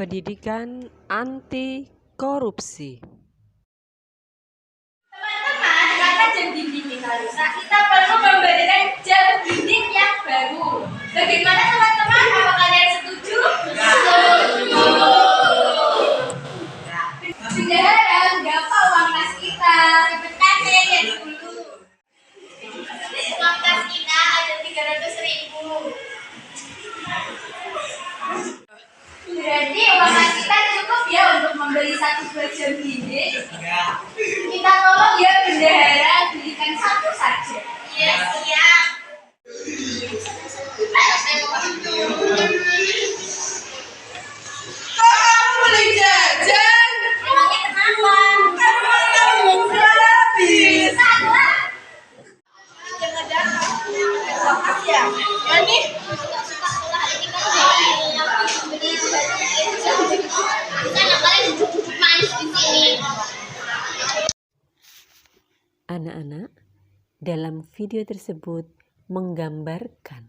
Pendidikan anti korupsi. Teman-teman, karena jam dinding kita rusak, kita perlu memberikan jam dinding yang baru. Bagaimana teman-teman? Apa kalian setuju? Setuju. Bendahara, berapa uang kas kita? Sebentar, saya lihat dulu. Uang kas kita ada 300.000. Berarti uang kas kita cukup ya untuk membeli 1 buah jam dinding? Kita tolong ya bendahara belikan 1 saja. Iya, siap. Kamu beli jajan? Emangnya kenapa? Karena udah habis. Jangan-jangan makasih ya. Ya nih. Anak-anak, dalam video tersebut menggambarkan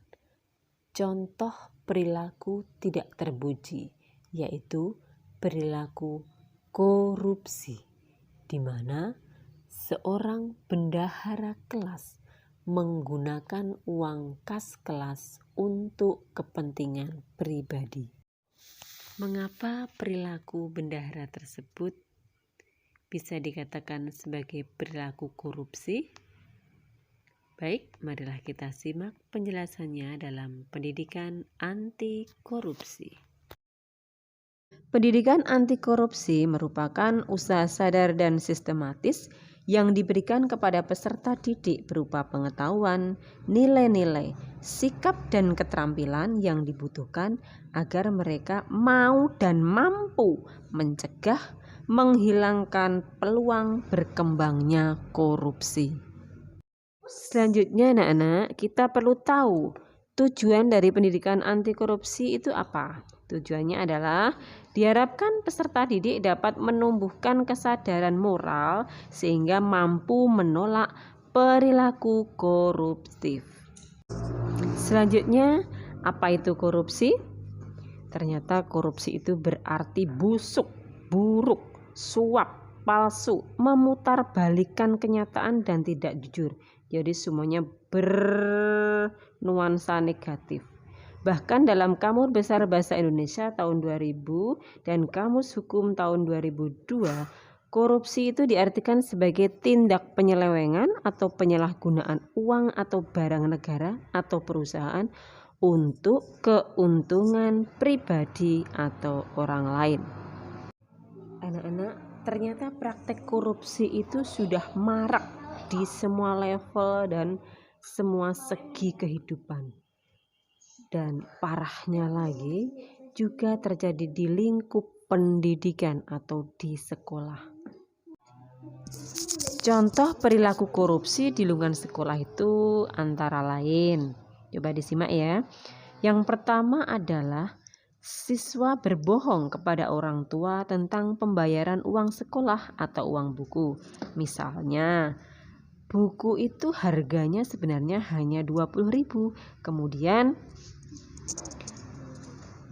contoh perilaku tidak terpuji, yaitu perilaku korupsi, di mana seorang bendahara kelas menggunakan uang kas kelas untuk kepentingan pribadi. Mengapa perilaku bendahara tersebut bisa dikatakan sebagai perilaku korupsi? Baik, marilah kita simak penjelasannya dalam pendidikan anti korupsi. Pendidikan anti korupsi merupakan usaha sadar dan sistematis yang diberikan kepada peserta didik berupa pengetahuan, nilai-nilai, sikap dan keterampilan yang dibutuhkan agar mereka mau dan mampu mencegah, menghilangkan peluang berkembangnya korupsi. Selanjutnya anak-anak, kita perlu tahu tujuan dari pendidikan anti korupsi itu apa? Tujuannya adalah diharapkan peserta didik dapat menumbuhkan kesadaran moral sehingga mampu menolak perilaku koruptif. Selanjutnya, apa itu korupsi? Ternyata korupsi itu berarti busuk, buruk, suap, palsu, memutarbalikkan kenyataan dan tidak jujur. Jadi semuanya bernuansa negatif. Bahkan dalam Kamus Besar Bahasa Indonesia tahun 2000 dan Kamus Hukum tahun 2002, korupsi itu diartikan sebagai tindak penyelewengan atau penyalahgunaan uang atau barang negara atau perusahaan untuk keuntungan pribadi atau orang lain. Anak-anak, ternyata praktek korupsi itu sudah marak di semua level dan semua segi kehidupan. Dan parahnya lagi juga terjadi di lingkup pendidikan atau di sekolah. Contoh perilaku korupsi di lingkungan sekolah itu antara lain, coba disimak ya. Yang pertama adalah siswa berbohong kepada orang tua tentang pembayaran uang sekolah atau uang buku. Misalnya, buku itu harganya sebenarnya hanya 20.000. Kemudian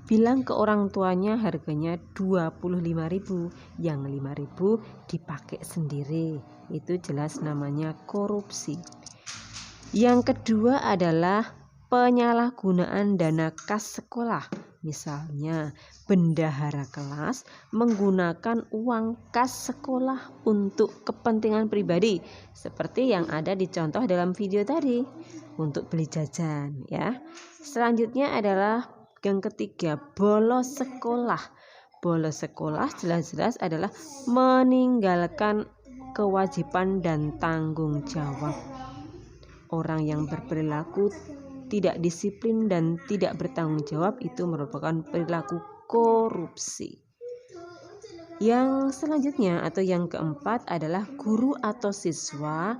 bilang ke orang tuanya harganya 25.000, yang 5.000 dipakai sendiri. Itu jelas namanya korupsi. Yang kedua adalah penyalahgunaan dana kas sekolah. Misalnya, bendahara kelas menggunakan uang kas sekolah untuk kepentingan pribadi, seperti yang ada di contoh dalam video tadi, untuk beli jajan ya. Selanjutnya adalah yang ketiga, bolos sekolah. Bolos sekolah jelas-jelas adalah meninggalkan kewajiban dan tanggung jawab. Orang yang berperilaku tidak disiplin dan tidak bertanggung jawab itu merupakan perilaku korupsi. Yang selanjutnya atau yang keempat adalah guru atau siswa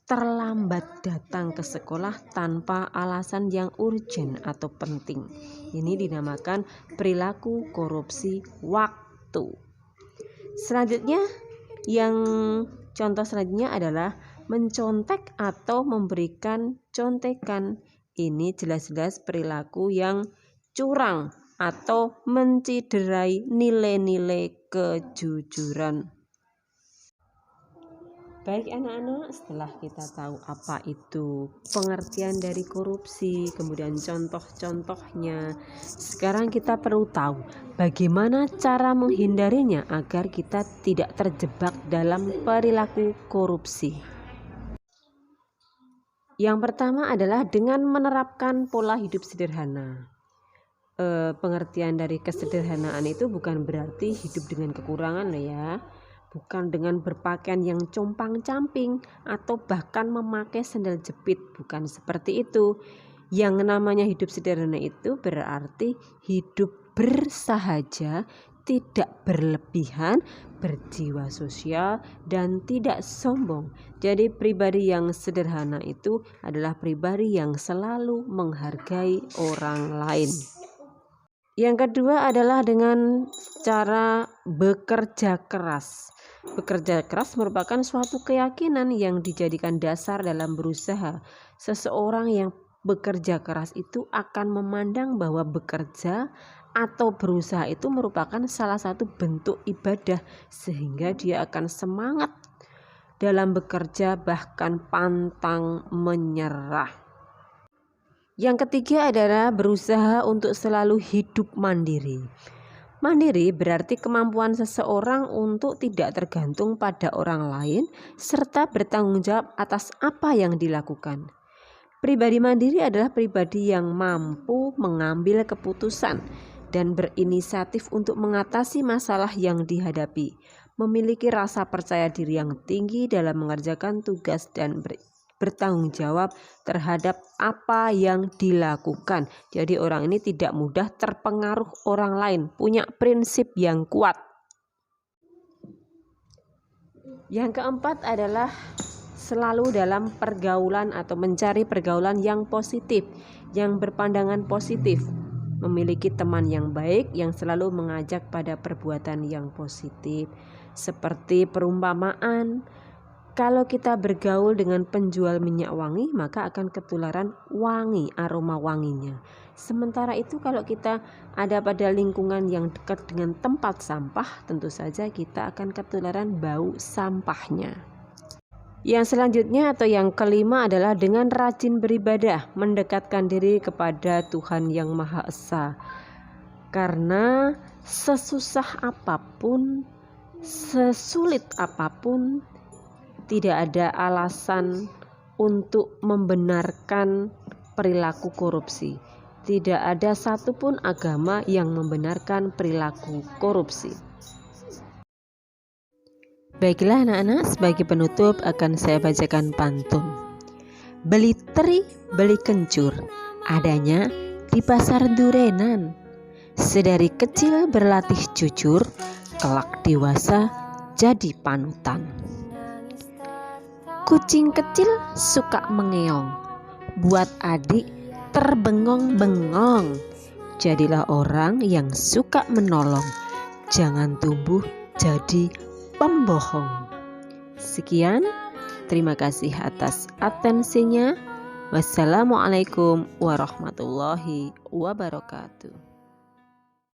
terlambat datang ke sekolah tanpa alasan yang urgent atau penting. Ini dinamakan perilaku korupsi waktu. Selanjutnya, yang contoh selanjutnya adalah mencontek atau memberikan contekan. Ini jelas-jelas perilaku yang curang atau menciderai nilai-nilai kejujuran. Baik anak-anak, setelah kita tahu apa itu pengertian dari korupsi, kemudian contoh-contohnya, sekarang kita perlu tahu bagaimana cara menghindarinya agar kita tidak terjebak dalam perilaku korupsi. Yang pertama adalah dengan menerapkan pola hidup sederhana. Pengertian dari kesederhanaan itu bukan berarti hidup dengan kekurangan loh ya. Bukan dengan berpakaian yang compang-camping atau bahkan memakai sandal jepit, bukan seperti itu. Yang namanya hidup sederhana itu berarti hidup bersahaja, tidak berlebihan, berjiwa sosial, dan tidak sombong. Jadi pribadi yang sederhana itu adalah pribadi yang selalu menghargai orang lain. Yang kedua adalah dengan cara bekerja keras. Bekerja keras merupakan suatu keyakinan yang dijadikan dasar dalam berusaha. Seseorang yang bekerja keras itu akan memandang bahwa bekerja atau berusaha itu merupakan salah satu bentuk ibadah, sehingga dia akan semangat dalam bekerja, bahkan pantang menyerah. Yang ketiga adalah berusaha untuk selalu hidup mandiri. Mandiri berarti kemampuan seseorang untuk tidak tergantung pada orang lain serta bertanggung jawab atas apa yang dilakukan. Pribadi mandiri adalah pribadi yang mampu mengambil keputusan dan berinisiatif untuk mengatasi masalah yang dihadapi, memiliki rasa percaya diri yang tinggi dalam mengerjakan tugas dan bertanggung jawab terhadap apa yang dilakukan. Jadi orang ini tidak mudah terpengaruh orang lain, punya prinsip yang kuat. Yang keempat adalah selalu dalam pergaulan atau mencari pergaulan yang positif, yang berpandangan positif, memiliki teman yang baik yang selalu mengajak pada perbuatan yang positif. Seperti perumpamaan, kalau kita bergaul dengan penjual minyak wangi, maka akan ketularan wangi, aroma wanginya. Sementara itu kalau kita ada pada lingkungan yang dekat dengan tempat sampah, tentu saja kita akan ketularan bau sampahnya. Yang selanjutnya atau yang kelima adalah dengan rajin beribadah, mendekatkan diri kepada Tuhan yang Maha Esa. Karena sesusah apapun, sesulit apapun, tidak ada alasan untuk membenarkan perilaku korupsi. Tidak ada satupun agama yang membenarkan perilaku korupsi. Baiklah anak-anak, sebagai penutup akan saya bacakan pantun. Beli teri, beli kencur, adanya di pasar Durenan. Sedari kecil berlatih jujur, kelak dewasa jadi panutan. Kucing kecil suka mengeong, buat adik terbengong-bengong. Jadilah orang yang suka menolong, jangan tumbuh jadi pembohong. Sekian, terima kasih atas atensinya. Wassalamualaikum warahmatullahi wabarakatuh.